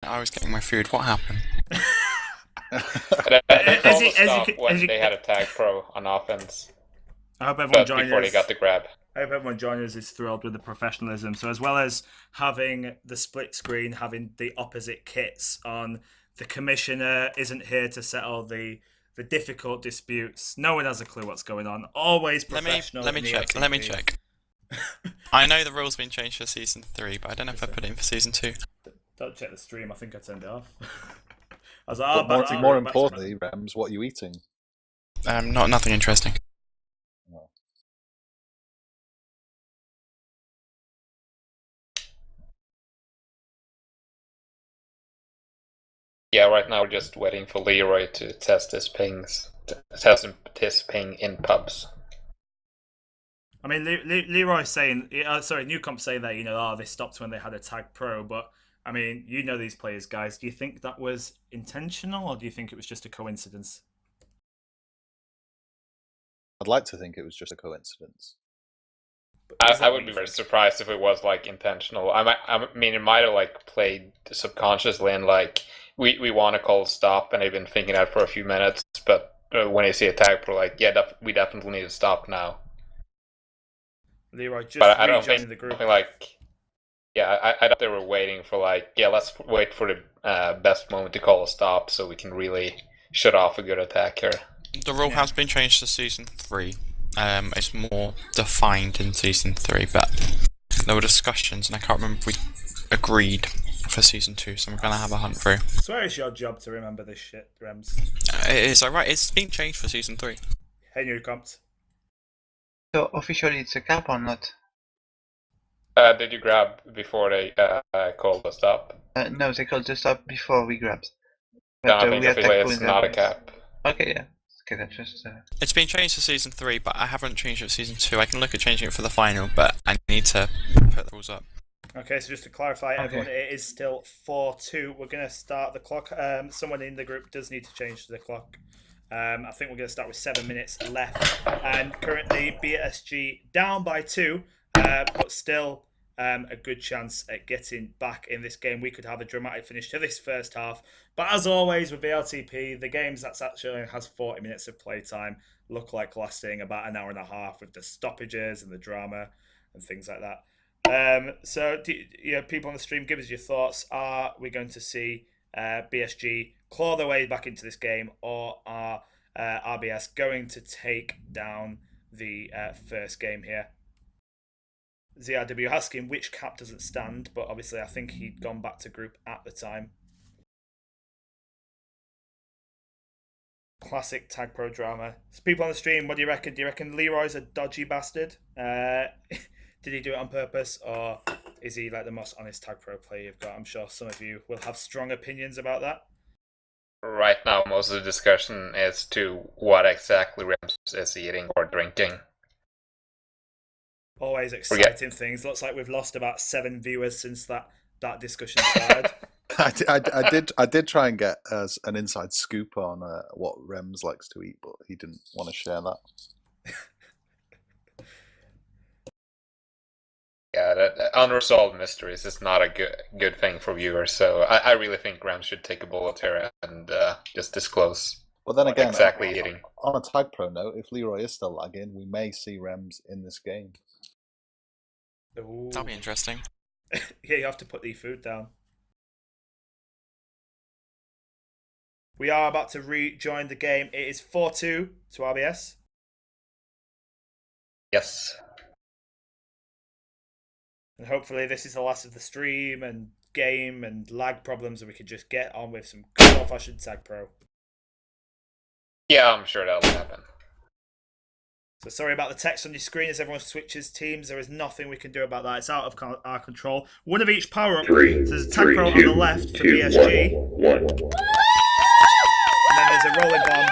I was getting my food. What happened? They called a stop when they had a TagPro on offense, I hope everyone but joining before they us. got the grab. I hope everyone joining us is thrilled with the professionalism. So as well as having the split screen, having the opposite kits on, the commissioner isn't here to settle the difficult disputes. No one has a clue what's going on. Always professional. Let me check. Let me check. I know the rules been changed for season 3, but I don't know if I put it in for season 2. Don't check the stream. I think I turned it off. I was like, but more importantly, Rems, what are you eating? Nothing interesting. No. Yeah, right now we're just waiting for Leroy to test his pings, test his ping in pubs. I mean, Leroy's saying, Newcomp's saying that, they stopped when they had a TagPro, but I mean, you know these players, guys. Do you think that was intentional, or do you think it was just a coincidence? I'd like to think it was just a coincidence. I would be very surprised if it was like intentional. I mean, it might have like played subconsciously and like we want to call stop, and they've been thinking that for a few minutes. But when you see a TagPro, like we definitely need to stop now. Leroy just but I don't think the group. I thought they were waiting for let's wait for the best moment to call a stop so we can really shut off a good attack here. The rule has been changed to season 3. It's more defined in season 3, but there were discussions, and I can't remember if we agreed for season 2, so I'm gonna have a hunt through. I swear it's your job to remember this shit, Rems. It is, alright, it's been changed for season 3. Hey, Newcomps. So officially it's a cap or not? Did you grab before they called the stop? No, they called the stop before we grabbed. No, I think it's not a cap. Okay, yeah. Okay, that's just... It's been changed to season 3, but I haven't changed it for season 2. I can look at changing it for the final, but I need to put the rules up. Okay, so just to clarify, everyone, it is still 4-2. We're going to start the clock. Someone in the group does need to change the clock. I think we're going to start with 7 minutes left. And currently, BSG down by 2, but still a good chance at getting back in this game. We could have a dramatic finish to this first half. But as always with VLTP, the games that actually has 40 minutes of playtime look like lasting about an hour and a half with the stoppages and the drama and things like that. So, people on the stream, give us your thoughts. Are we going to see BSG claw their way back into this game, or are RBS going to take down the first game here? ZRW asking which cap doesn't stand, but obviously I think he'd gone back to group at the time. Classic TagPro drama. So people on the stream, what do you reckon? Do you reckon Leroy's a dodgy bastard? Did he do it on purpose, or is he like the most honest TagPro player you've got? I'm sure some of you will have strong opinions about that. Right now, most of the discussion is to what exactly Rems is eating or drinking. Always exciting things. Looks like we've lost about 7 viewers since that discussion started. I did try and get an inside scoop on what Rems likes to eat, but he didn't want to share that. Yeah, that unresolved mysteries is not a good thing for viewers. So I really think Rems should take a bullet here and just disclose. But then again, exactly eating. On a TagPro note, if Leroy is still lagging, we may see Rems in this game. Ooh. That'll be interesting. Yeah, you have to put the food down. We are about to rejoin the game. It is 4-2 to RBS. Yes. And hopefully this is the last of the stream and game and lag problems, and we can just get on with some good old-fashioned TagPro. Yeah, I'm sure that'll happen. So sorry about the text on your screen as everyone switches teams. There is nothing we can do about that. It's out of our control. One of each power-up. So there's a TagPro on the left for BSG. And then there's a rolling bomb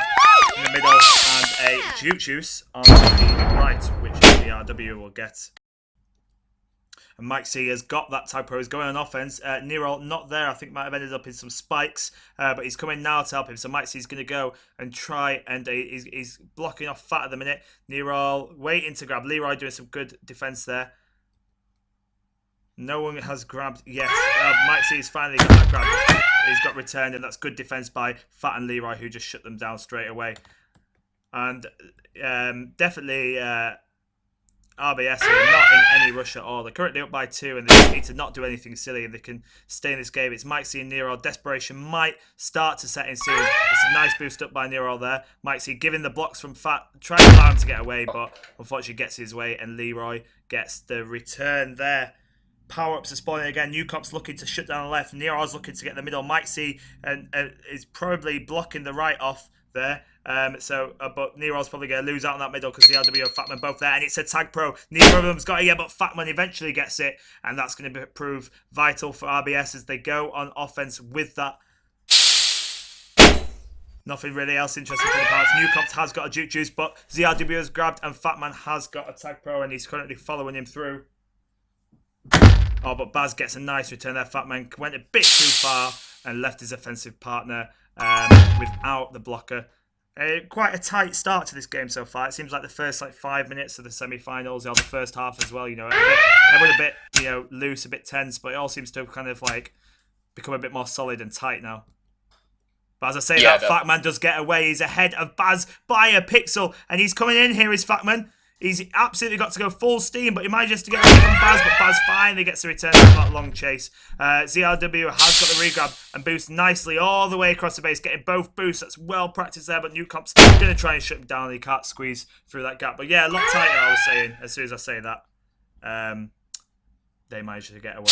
in the middle and a juke juice on the right, which the RW will get. And Mike C has got that TagPro. He's going on offense. Nero not there. I think might have ended up in some spikes, but he's coming now to help him. So Mike C is going to go and try, and he's blocking off Fat at the minute. Nero waiting to grab. Leroy doing some good defense there. No one has grabbed. Yes, Mike C has finally got that grab. returned, and that's good defense by Fat and Leroy, who just shut them down straight away. And definitely RBS are not in any rush at all. They're currently up by 2, and they just need to not do anything silly, and they can stay in this game. It's Mike C and Nero. Desperation might start to set in soon. It's a nice boost up by Nero there. Mike C giving the blocks from Fat, trying to allow him to get away, but unfortunately gets his way, and Leroy gets the return there. Power-ups are spawning again. Newcop's looking to shut down the left. Nero's looking to get the middle. Mike C is probably blocking the right off there. But Nero's probably going to lose out on that middle because the RW and Fatman both there, and it's a TagPro. Neither of them's got it yet, but Fatman eventually gets it, and that's going to prove vital for RBS as they go on offense with that. Nothing really else interesting for the parts. Newcops has got a juke juice, but ZRW has grabbed, and Fatman has got a TagPro, and he's currently following him through. Oh, but Baz gets a nice return there. Fatman went a bit too far and left his offensive partner without the blocker. Quite a tight start to this game so far. It seems like the first 5 minutes of the semi-finals, or the first half as well. Everyone a bit loose, a bit tense, but it all seems to have kind of become a bit more solid and tight now. But as I say, that Fatman does get away. He's ahead of Baz by a pixel, and he's coming in here. Is Fatman? He's absolutely got to go full steam, but he manages to get away from Baz, but Baz finally gets a return from that long chase. ZRW has got the regrab and boosts nicely all the way across the base, getting both boosts. That's well practiced there, but Newcop's going to try and shut him down. He can't squeeze through that gap. But yeah, a lot tighter, I was saying, as soon as I say that. They managed to get away.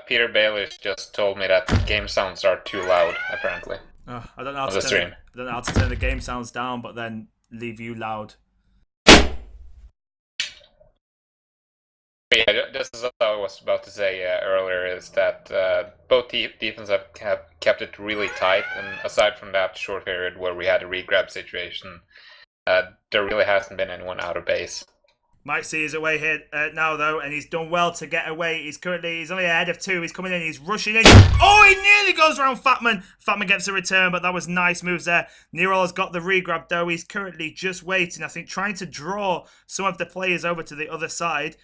Peter Ballis just told me that game sounds are too loud, apparently. I don't know how to turn the game sounds down, but then leave you loud. Yeah, this is what I was about to say earlier, is that both defenses have kept it really tight, and aside from that short period where we had a regrab situation, there really hasn't been anyone out of base. Mike C is away here now, though, and he's done well to get away. He's only ahead of 2. He's coming in. He's rushing in. Oh, he nearly goes around Fatman. Fatman gets a return, but that was nice moves there. Nero has got the regrab, though. He's currently just waiting, I think, trying to draw some of the players over to the other side.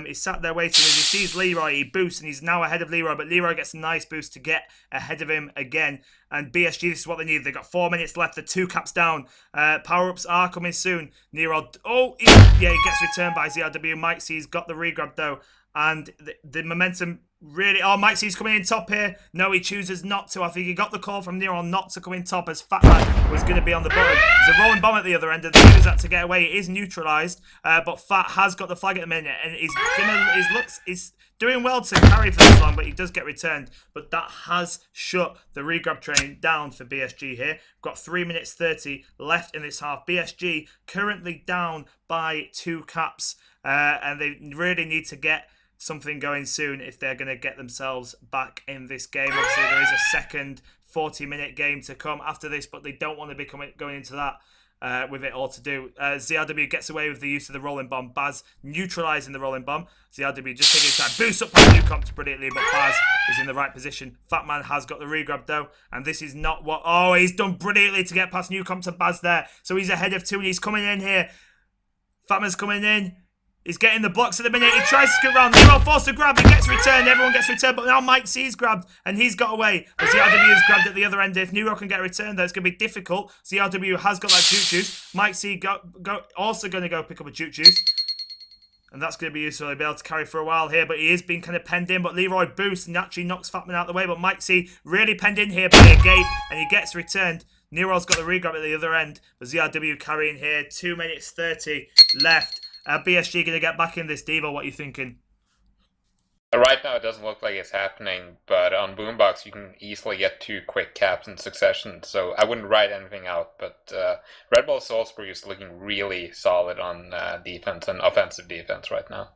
He's sat there waiting. As he sees Leroy, he boosts, and he's now ahead of Leroy, but Leroy gets a nice boost to get ahead of him again. And BSG, this is what they need. They've got 4 minutes left. The 2 caps down. Power-ups are coming soon. Nero, he gets returned by ZRW. Mike C's got the regrab, though. And the momentum really... Oh, Mike C's coming in top here. No, he chooses not to. I think he got the call from Nero not to come in top, as Fatman was going to be on the bottom. There's a rolling bomb at the other end, and they use that to get away. It is neutralised, but Fat has got the flag at the minute, and he's doing well to carry for this long, but he does get returned. But that has shut the regrab train down for BSG here. We've got 3 minutes 30 left in this half. BSG currently down by 2 caps, and they really need to get something going soon if they're going to get themselves back in this game. Obviously, there is a second 40-minute game to come after this, but they don't want to be going into that with it all to do. ZRW gets away with the use of the rolling bomb. Baz neutralising the rolling bomb. ZRW just taking his time. Boosts up by Newcops brilliantly, but Baz is in the right position. Fatman has got the regrab, though, and this is not what... Oh, he's done brilliantly to get past Newcops and Baz there. So he's ahead of 2, and he's coming in here. Fatman's coming in. He's getting the blocks at the minute. He tries to scoot around. Nero forced to grab. He gets returned. Everyone gets returned. But now Mike C's grabbed. And he's got away. But ZRW is grabbed at the other end. If Nero can get a return, though, it's going to be difficult. ZRW has got that juke juice. Mike C also going to go pick up a juke juice. And that's going to be useful. He'll be able to carry for a while here. But he is being kind of penned in. But Leroy boosts and actually knocks Fatman out of the way. But Mike C really penned in here by a gate. And he gets returned. Nero's got the regrab at the other end. But ZRW carrying here. 2 minutes 30 left. BSG going to get back in this, Devo? What are you thinking? Right now, it doesn't look like it's happening, but on Boombox, you can easily get 2 quick caps in succession, so I wouldn't write anything out. But Red Bull Salzburg is looking really solid on defense and offensive defense right now.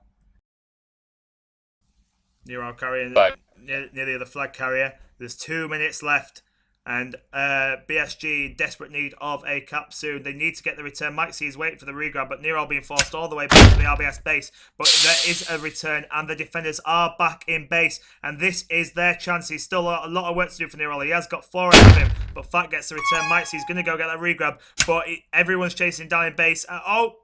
Nero carrying near the other flag carrier. There's 2 minutes left. And BSG, desperate need of a cap soon. They need to get the return. Mike C is waiting for the regrab, but Nero being forced all the way back to the RBS base. But there is a return, and the defenders are back in base. And this is their chance. He's still a lot of work to do for Nero. He has got 4 ahead of him, but Fat gets the return. Mike C is going to go get that regrab, but everyone's chasing down in base.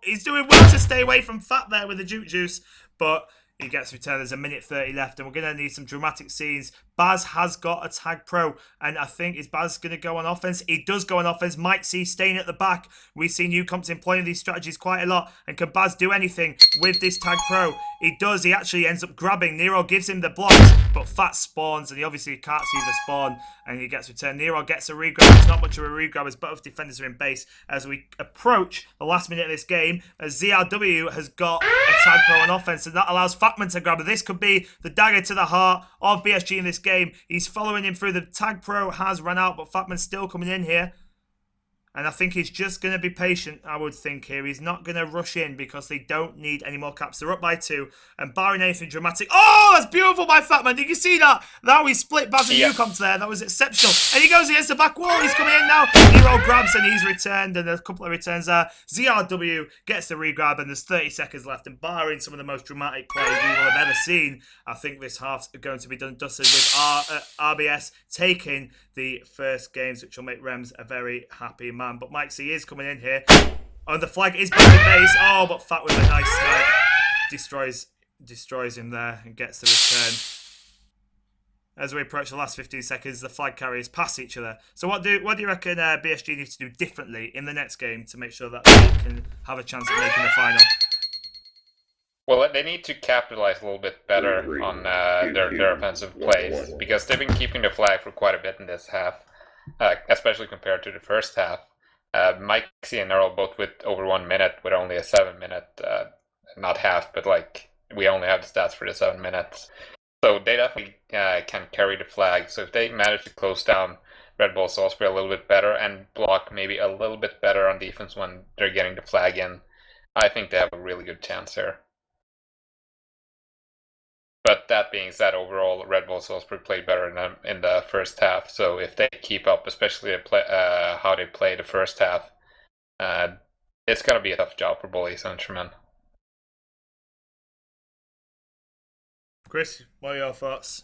He's doing well to stay away from Fat there with the juke juice, but He gets returned. There's a minute 30 left, and we're going to need some dramatic scenes. Baz has got a TagPro, and I think, is Baz going to go on offense? He does go on offense. Might see staying at the back. We've seen Newcomps employing these strategies quite a lot, and can Baz do anything with this TagPro? He does. He actually ends up grabbing. Nero gives him the blocks, but Fat spawns, and he obviously can't see the spawn, and he gets returned. Nero gets a regrab. It's not much of a regrab as both defenders are in base. As we approach the last minute of this game, as ZRW has got a TagPro on offense, and that allows Fatman to grab it. This could be the dagger to the heart of BSG in this game. He's following him through. The TagPro has run out, but Fatman's still coming in here. And I think he's just going to be patient, I would think here. He's not going to rush in because they don't need any more caps. They're up by 2. And barring anything dramatic... Oh, that's beautiful by Fatman. Did you see that? That we split Baz and Newcomps there. That was exceptional. And he goes against the back wall. He's coming in now. Nero grabs and he's returned. And a couple of returns there. ZRW gets the regrab and there's 30 seconds left. And barring some of the most dramatic plays we will have ever seen, I think this half's going to be done dusted with RBS taking the first games, which will make Rems a very happy man. But Mike C is coming in here. Oh, the flag is back in base. Oh, but Fat with a nice snipe destroys him there and gets the return. As we approach the last 15 seconds, the flag carriers pass each other. So what do you reckon BSG needs to do differently in the next game to make sure that they can have a chance at making the final? Well, they need to capitalize a little bit better on their offensive plays, because they've been keeping the flag for quite a bit in this half, especially compared to the first half. Mike C and Earl both with over 1 minute, with only a 7-minute, not half, but like we only have the stats for the 7 minutes. So they definitely can carry the flag. So if they manage to close down Red Bull Salzburg a little bit better and block maybe a little bit better on defense when they're getting the flag in, I think they have a really good chance here. But that being said, overall, Red Bull Salzburg played better in the first half. So if they keep up, especially how they play the first half, it's going to be a tough job for Ballis and Germain. Chris, what are your thoughts?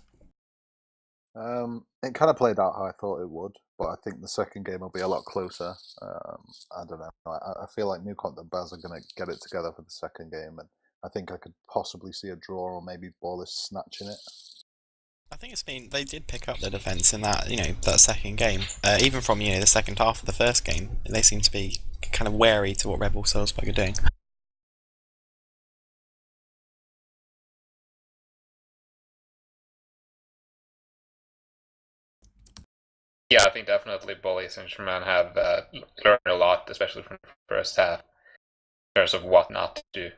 It kind of played out how I thought it would, but I think the second game will be a lot closer. I don't know. I feel like Newcomp and Baz are going to get it together for the second game, and I think I could possibly see a draw or maybe Ballis snatching it. I think they did pick up their defence in that, that second game. Even from, the second half of the first game, they seem to be kind of wary to what Red Bull Salzburg are doing. Yeah, I think definitely Ballis and Germain have learned a lot, especially from the first half, in terms of what not to do.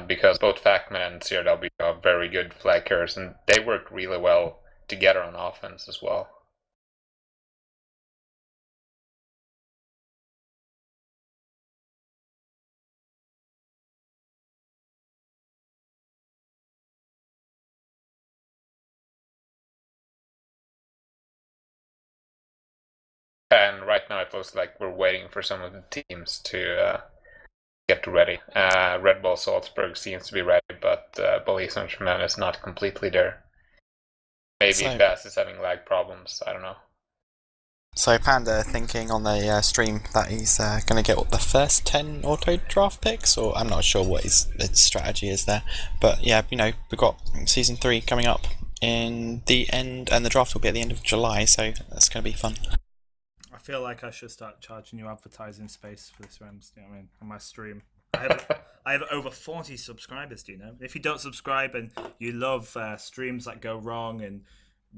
Because both Factman and CRW are very good flag carriers, and they work really well together on offense as well. And right now it looks like we're waiting for some of the teams to get ready. Red Bull Salzburg seems to be ready, but Ballis and Germain is not completely there. Maybe Bass is having lag problems, I don't know. So Panda thinking on the stream that he's going to get the first 10 auto draft picks, or I'm not sure what his strategy is there. But yeah, we've got Season 3 coming up in the end, and the draft will be at the end of July, so that's going to be fun. I feel like I should start charging you advertising space for this Rems, you know what I mean, on my stream. I have over 40 subscribers, do you know? If you don't subscribe and you love streams that go wrong and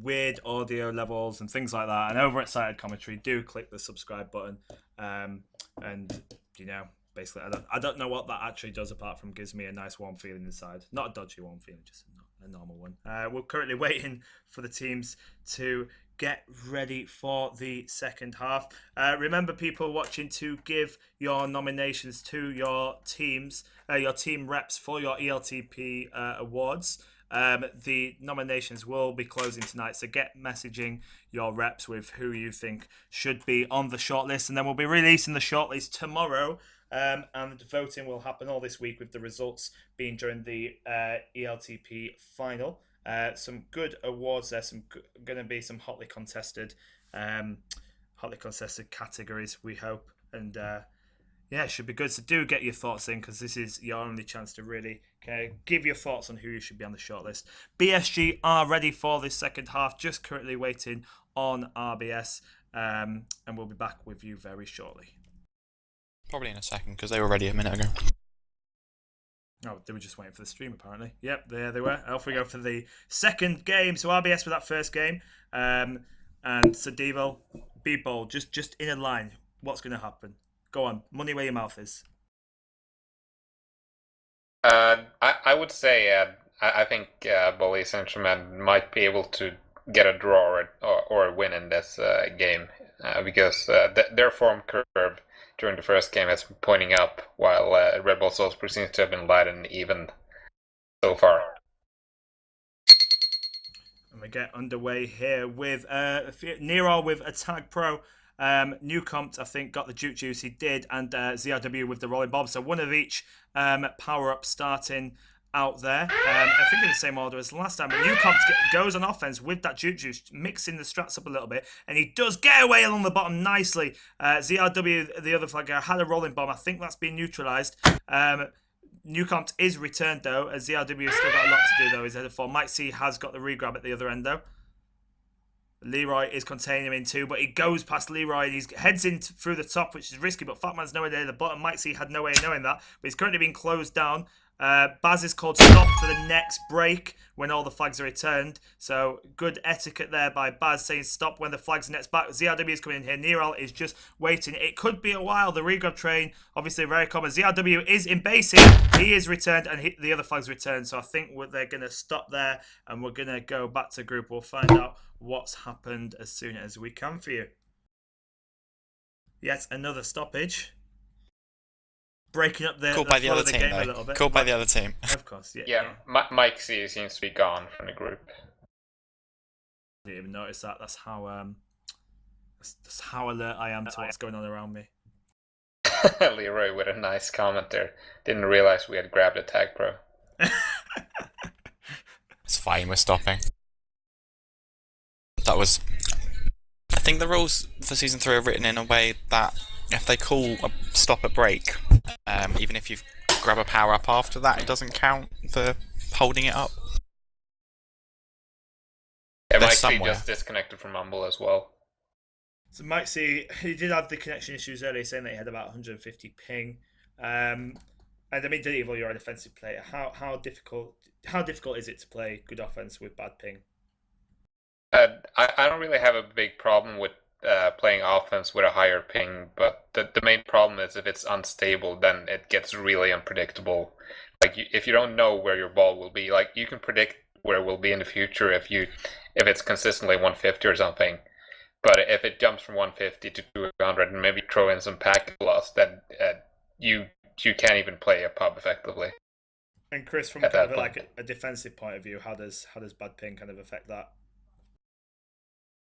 weird audio levels and things like that, and overexcited commentary, do click the subscribe button. And basically, I don't know what that actually does apart from gives me a nice warm feeling inside. Not a dodgy warm feeling, just a normal one. We're currently waiting for the teams to get ready for the second half. Remember, people watching, to give your nominations to your teams, your team reps for your ELTP awards. The nominations will be closing tonight, so get messaging your reps with who you think should be on the shortlist, and then we'll be releasing the shortlist tomorrow. And voting will happen all this week, with the results being during the ELTP final. Some good awards there. Going to be some hotly contested categories, we hope, and it should be good. So do get your thoughts in, because this is your only chance to really Okay, give your thoughts on who you should be on the shortlist. BSG are ready for this second half, just currently waiting on RBS, and we'll be back with you very shortly. Probably in a second, because they were ready a minute ago. Oh, they were just waiting for the stream, apparently. Yep, there they were. Off we go for the second game. So RBS with that first game. And so Devo, be bold. Just in a line. What's going to happen? Go on. Money where your mouth is. I would say I think Ballis and Germain might be able to get a draw or a win in this game because their form curve during the first game has been pointing up, while Red Bull Salzburg seems to have been light and even so far. And we get underway here with Nero with a TagPro. Newcomb, I think, got the Juke Juice. He did, and ZRW with the Rolling Bomb. So one of each power-up starting out there. I think in the same order as last time. But Newcomb goes on offense with that Juke Juice, mixing the strats up a little bit. And he does get away along the bottom nicely. ZRW, the other flagger, had a Rolling Bomb. I think that's been neutralised. Newcomb is returned, though, as ZRW has still got a lot to do, though. He's headed for. Mike C has got the regrab at the other end, though. Leroy is containing him in two, but he goes past Leroy and he heads in through the top, which is risky, but Fatman's nowhere near the bottom. Mike C had no way of knowing that, but he's currently being closed down. Baz is called stop for the next break when all the flags are returned. So good etiquette there by Baz saying stop when the flags are next back. ZRW is coming in here. Neral is just waiting. It could be a while. The regrab train, obviously very common. ZRW is in basing. He is returned and the other flags returned. So I think they're going to stop there and we're going to go back to group. We'll find out what's happened as soon as we can for you. Yet another stoppage. Breaking up the Called by the other team, game a little bit. Called by the other team. Of course, yeah. Yeah, Mike C seems to be gone from the group. I didn't even notice that. That's how alert I am to what's going on around me. Leroy with a nice comment there. Didn't realize we had grabbed a TagPro. It's fine, we're stopping. That was... I think the rules for Season 3 are written in a way that if they call a stop at break, even if you grab a power-up after that, it doesn't count for holding it up. Yeah, Mike C just disconnected from Mumble as well. So Mike C, he did have the connection issues earlier, saying that he had about 150 ping. And I mean, Evil, you're a defensive player. How difficult is it to play good offense with bad ping? I don't really have a big problem with playing offense with a higher ping, but the main problem is if it's unstable, then it gets really unpredictable. Like if you don't know where your ball will be, like you can predict where it will be in the future if it's consistently 150 or something. But if it jumps from 150 to 200 and maybe throw in some packet loss, then you can't even play a pub effectively. And Chris, from kind of like a defensive point of view, how does bad ping kind of affect that?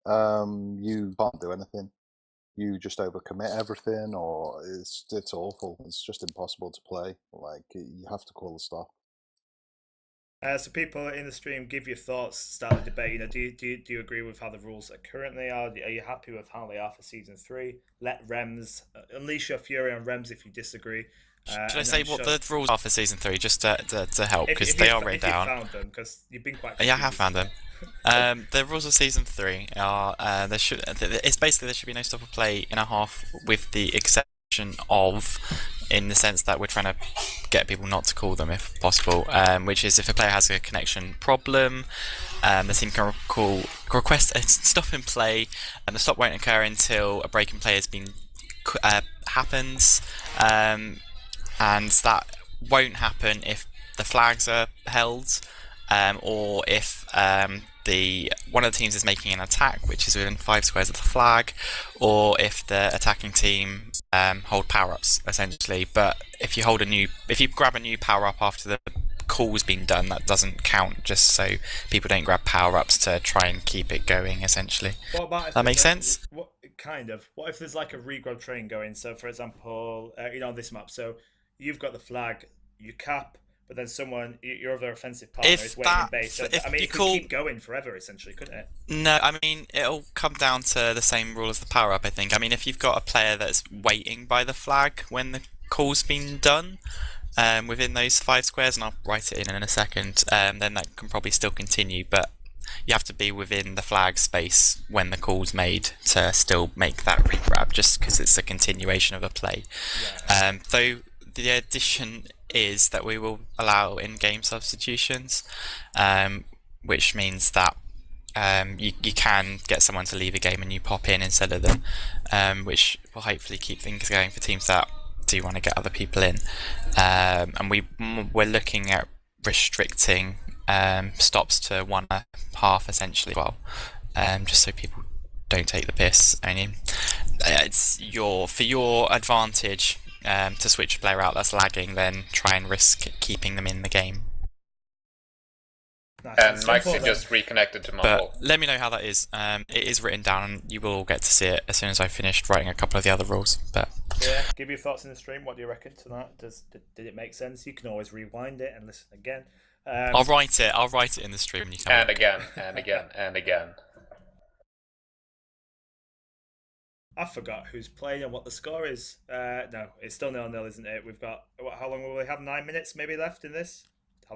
You can't do anything. You just overcommit everything, or it's awful. It's just impossible to play. Like you have to call the stop. So people in the stream, give your thoughts, start the debate. You know, do you agree with how the rules are currently are? Are you happy with how they are for Season 3? Let Rems unleash your fury on Rems if you disagree. Should I say what the rules are for Season 3, just to help, because they are written down. Found them, because you've been quite. Yeah, I have found them. The rules of Season 3 are it's basically there should be no stop of play in a half, with the exception of, in the sense that we're trying to get people not to call them if possible, which is if a player has a connection problem, the team can request a stop in play, and the stop won't occur until a break in play has been happens, and that won't happen if the flags are held, or if one of the teams is making an attack which is within 5 squares of the flag, or if the attacking team hold power-ups essentially. But if you grab a new power-up after the call's been done, that doesn't count, just so people don't grab power-ups to try and keep it going essentially. What about if that makes sense? What if there's like a regrab train going? So for example, on this map, so you've got the flag, you cap, but then your other offensive partner is waiting in base. So, I mean, it could keep going forever, essentially, couldn't it? No, I mean, it'll come down to the same rule as the power-up, I think. I mean, if you've got a player that's waiting by the flag when the call's been done, within those 5 squares, and I'll write it in a second, then that can probably still continue, but you have to be within the flag space when the call's made to still make that regrab, just because it's a continuation of a play. Yeah. Though the addition is that we will allow in-game substitutions, which means that you can get someone to leave a game and you pop in instead of them, which will hopefully keep things going for teams that do want to get other people in. And we're looking at restricting stops to 1.5 essentially, well, just so people don't take the piss. Only it's for your advantage to switch a player out that's lagging, then try and risk keeping them in the game. Nice. And Mike's just reconnected to Mumble. But let me know how that is. It is written down, and you will all get to see it as soon as I've finished writing a couple of the other rules. But yeah, give your thoughts in the stream. What do you reckon to that? Did it make sense? You can always rewind it and listen again. I'll write it in the stream. And you can and again, and again, and again. I forgot who's playing and what the score is. No, it's still 0-0, isn't it? We've got how long will we have? 9 minutes maybe left in this.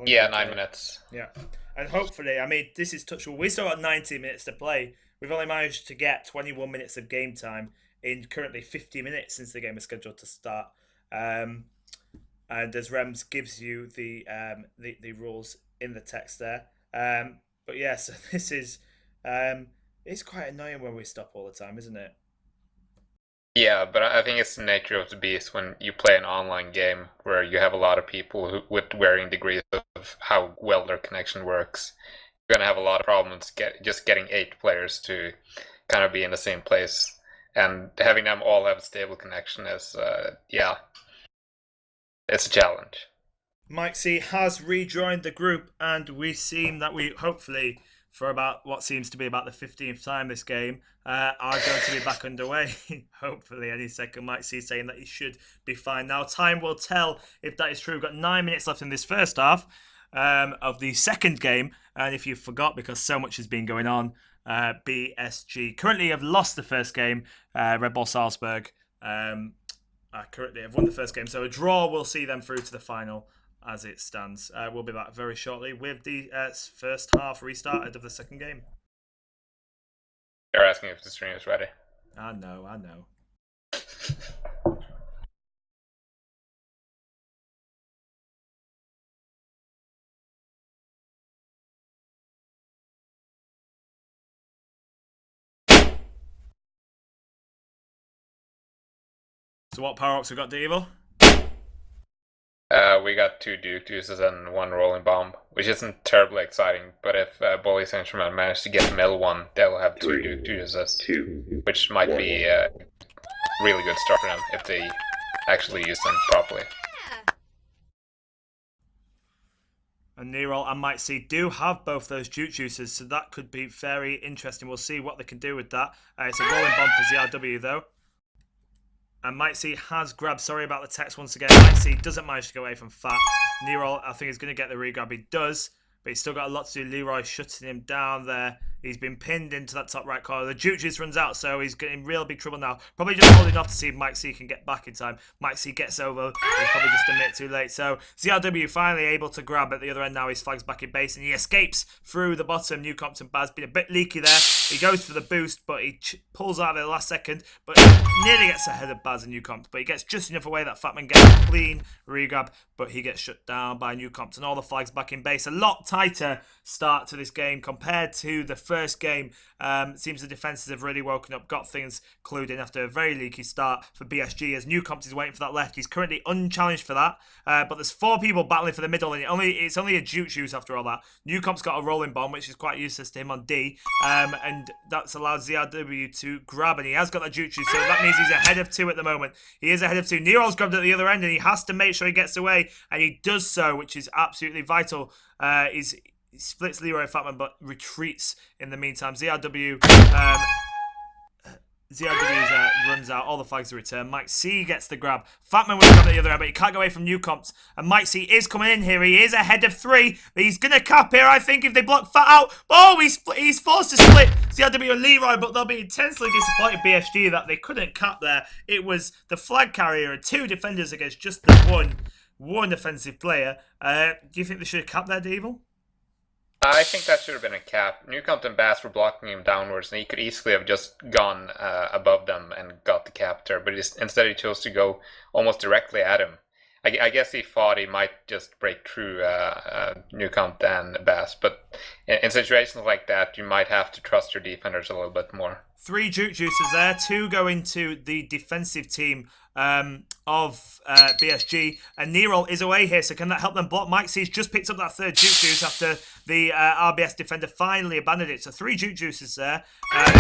Yeah, 9 minutes. Yeah, and hopefully, I mean, this is touchable. We still got 90 minutes to play. We've only managed to get 21 minutes of game time in currently 50 minutes since the game is scheduled to start. And as Rems gives you the rules in the text there. But yeah, so this is it's quite annoying when we stop all the time, isn't it? Yeah, but I think it's the nature of the beast when you play an online game where you have a lot of people with varying degrees of how well their connection works. You're going to have a lot of problems just getting 8 players to kind of be in the same place. And having them all have a stable connection is, it's a challenge. Mike C has rejoined the group, and we've seen that we hopefully, for about what seems to be about the 15th time this game, are going to be back underway. Hopefully any second. Mike C saying that he should be fine now. Time will tell if that is true. We've got 9 minutes left in this first half of the second game. And if you forgot, because so much has been going on, BSG currently have lost the first game. Red Bull Salzburg currently have won the first game. So a draw will see them through to the final as it stands. We'll be back very shortly with the first half restarted of the second game. They're asking if the stream is ready. I know. So what power-ups we got, Devil? We got 2 Duke Juices and 1 Rolling Bomb, which isn't terribly exciting, but if Ballis and Germain manage to get Mill 1, they'll have 2 Duke Juices, which might be a really good start for them if they actually use them properly. And Nero and Might See do have both those Duke Juices, so that could be very interesting. We'll see what they can do with that. It's a rolling bomb for ZRW, though. And Might See has grabbed, sorry about the text once again. Might See doesn't manage to go away from Fat. Nero, I think, is going to get the regrab. He does, but he's still got a lot to do. Leroy shutting him down there. He's been pinned into that top right corner. The Duke Juice runs out, so he's getting real big trouble now. Probably just holding off to see if Mike C can get back in time. Mike C gets over. He's probably just a minute too late. So ZRW finally able to grab at the other end now. His flag's back in base, and he escapes through the bottom. New Compton Baz been a bit leaky there. He goes for the boost, but he pulls out at the last second. But nearly gets ahead of Baz and New Compton. But he gets just enough away that Fatman gets a clean regrab, but he gets shut down by New Compton. All the flags back in base. A lot tighter start to this game compared to the first game. It seems the defences have really woken up, got things clued in after a very leaky start for BSG as New Compton is waiting for that left. He's currently unchallenged for that, but there's 4 people battling for the middle, and it's only a Duke Juice after all that. New Comp's got a rolling bomb, which is quite useless to him on D, and that's allowed ZRW to grab, and he has got that Duke Juice, so that means he's ahead of 2 at the moment. He is ahead of 2. Nero's grabbed at the other end, and he has to make sure he gets away, and he does so, which is absolutely vital. He splits Leroy Fatman, but retreats in the meantime. ZRW runs out. All the flags are returned. Mike C gets the grab. Fatman will grab at the other end, but he can't go away from New Comps. And Mike C is coming in here. He is ahead of 3. He's going to cap here, I think, if they block Fat out. Oh, he's forced to split ZRW and Leroy, but they'll be intensely disappointed, BSG, that they couldn't cap there. It was the flag carrier and 2 defenders against just the 1. one offensive player. Do you think they should have capped their Devil? I think that should have been a cap. Newcomb and Bass were blocking him downwards, and he could easily have just gone above them and got the cap there. But instead, he chose to go almost directly at him. I guess he thought he might just break through Newcomb and Bass. But in situations like that, you might have to trust your defenders a little bit more. 3 Juke Juices there. 2 go into the defensive team of BSG. And Nero is away here, so can that help them block? Mike C's just picked up that 3rd Juke Juice after the RBS defender finally abandoned it. So 3 Juke Juices there.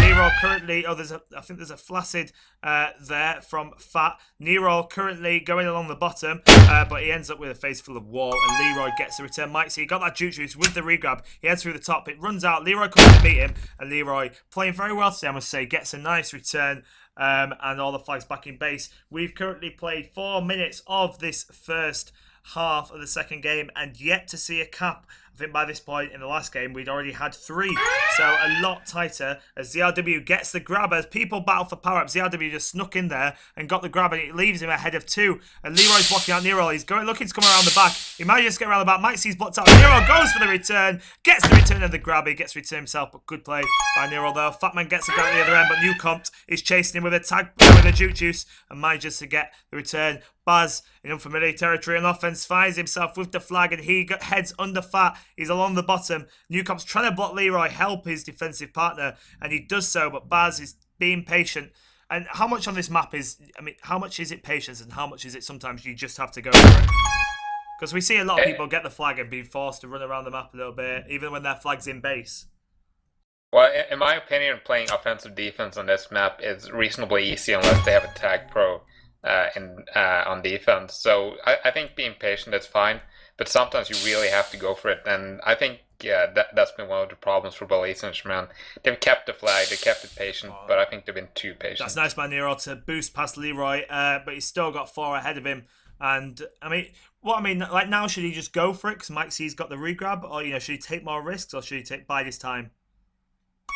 Nero currently, I think there's a Flaccid there from Fat. Nero currently going along the bottom, but he ends up with a face full of wall, and Leroy gets the return. Mike C got that Juke Juice with the regrab. He heads through the top. It runs out. Leroy comes to beat him, and Leroy, playing very well today, I must say, gets a nice return. And all the flags back in base. We've currently played 4 minutes of this first half of the second game and yet to see a cap. I think by this point in the last game we'd already had 3, so a lot tighter as ZRW gets the grab. As people battle for power up, ZRW just snuck in there and got the grab, and it leaves him ahead of 2. And Leroy's blocking out Nero. He's looking to come around the back. He might just get around the back. Mike C's blocked out. Nero goes for the return, gets the return of the grab. He gets return himself, but good play by Nero though. Fatman gets the grab at the other end, but Newcomb is chasing him with a tag with a Juke Juice and manages to get the return. Baz, in unfamiliar territory on offense, finds himself with the flag, and he heads under Fat. He's along the bottom. Newcomb's trying to block Leroy, help his defensive partner, and he does so, but Baz is being patient. And how much on this map is, how much is it patience and how much is it sometimes you just have to go for it? Because we see a lot of people get the flag and be forced to run around the map a little bit, even when their flag's in base. Well, in my opinion, playing offensive defense on this map is reasonably easy unless they have a TagPro on defense. So I think being patient is fine, but sometimes you really have to go for it. And I think that's been one of the problems for Ballis and Germain. They've kept the flag, they kept it patient, but I think they've been too patient. That's nice by Nero to boost past Leroy, but he's still got 4 ahead of him. And like now, should he just go for it because Mike C's got the regrab, or should he take more risks, or should he bide his time?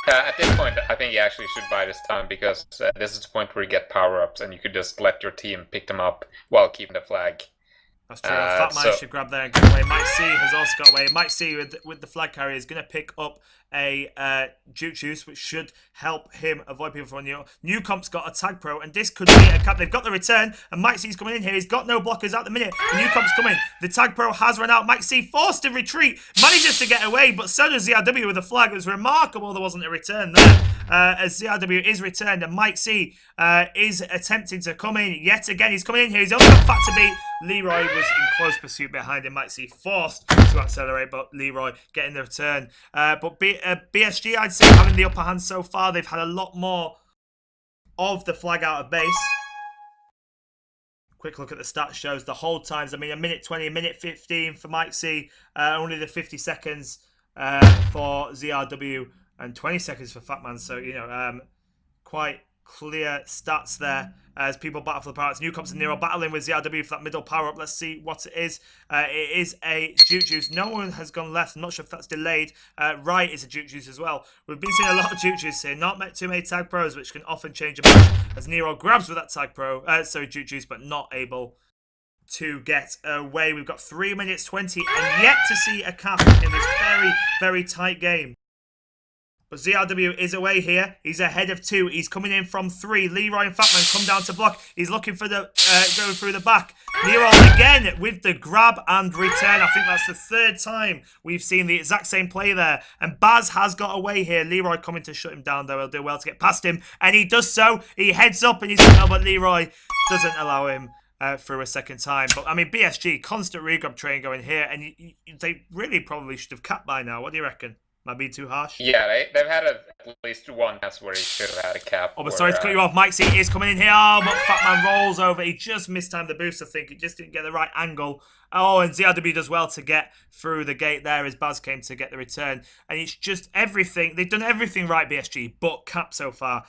At this point, I think you actually should buy this time because this is the point where you get power-ups and you could just let your team pick them up while keeping the flag. That's true. Fat Man should grab there and get away. Mike C has also got away. Mike C with the flag carrier is going to pick up a Juke Juice, which should help him avoid people from Newcomb's got a TagPro, and this could be a cap. They've got the return, and Mike C's coming in here. He's got no blockers at the minute. Newcomb's coming. The TagPro has run out. Mike C forced to retreat, manages to get away, but so does ZRW with the flag. It was remarkable there wasn't a return there. As ZRW is returned, and Mike C is attempting to come in yet again. He's coming in here. He's only got Fat to beat. Leroy was in close pursuit behind him. Mike C forced to accelerate, but Leroy getting the return. But BSG, I'd say, having the upper hand so far. They've had a lot more of the flag out of base. Quick look at the stats shows the hold times. a minute 20, a minute 15 for Mike C. Only the 50 seconds for ZRW and 20 seconds for Fatman. So, quite clear stats there as people battle for the power. It's Newcombs and Nero battling with ZRW for that middle power-up. Let's see what it is. It is a Juke Juice. No one has gone left. I'm not sure if that's delayed. Right is a Juke Juice as well. We've been seeing a lot of Juke Juice here. Not too many TagPros, which can often change a match. As Nero grabs with that Juke Juice, but not able to get away. We've got 3 minutes 20 and yet to see a cap in this very, very tight game. But ZRW is away here. He's ahead of 2. He's coming in from 3. Leroy and Fatman come down to block. He's looking for the going through the back. Nero again with the grab and return. I think that's the 3rd time we've seen the exact same play there. And Baz has got away here. Leroy coming to shut him down, though. He'll do well to get past him. And he does so. He heads up and he's but Leroy doesn't allow him through a second time. But, BSG, constant regrab train going here. And they really probably should have capped by now. What do you reckon? Might be too harsh. Yeah, they've had at least one match where he should have had a cap. Oh, but sorry to cut you off. Mike C is coming in here. Oh, but Fatman rolls over. He just mistimed the boost, I think. He just didn't get the right angle. Oh, and ZRW does well to get through the gate there as Baz came to get the return. And it's just everything. They've done everything right, BSG, but cap so far.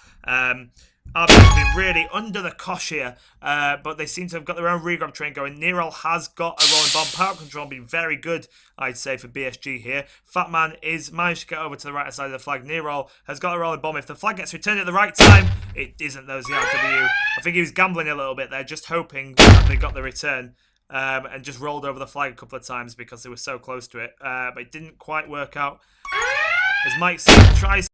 RBS has been really under the cosh here, but they seem to have got their own regrab train going. Nero has got a rolling bomb. Power control being very good, I'd say, for BSG here. Fatman is managed to get over to the right side of the flag. Nero has got a rolling bomb. If the flag gets returned at the right time, it isn't though, ZRW. I think he was gambling a little bit there, just hoping that they got the return. and just rolled over the flag a couple of times because they were so close to it. But it didn't quite work out. As Mike said, tries